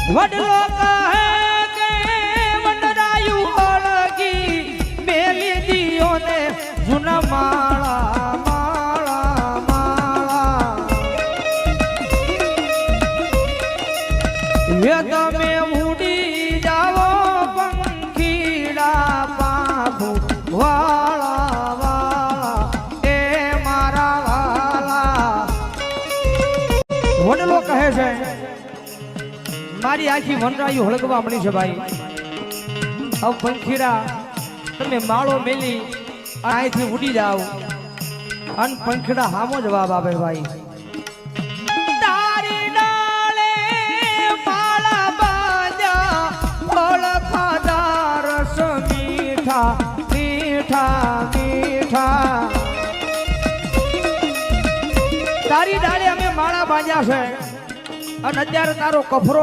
વડલો કહે કે વડરાયું અળગી મેલી દિયો ને જૂના માળા માળા માળા હે તમે ઉડી જાઓ પંખીડા પાખું વાળા વાળા એ મારા વાળા વડલો કહે છે મારી આખી વનરાયું હળગવા મળી છે ભાઈ હવે પંખીડા તમે માળો મેલી અહીંથી ઉડી જાઓ અને પંખીડા હામો જવાબ આપે ભાઈ તારી ડાળે માળા બાંધ્યા ફળ ખાધા રસ મીઠા મીઠા મીઠા તારી ડાળે અમે માળા બાંધ્યા છે અને અત્યારે તારો કફરો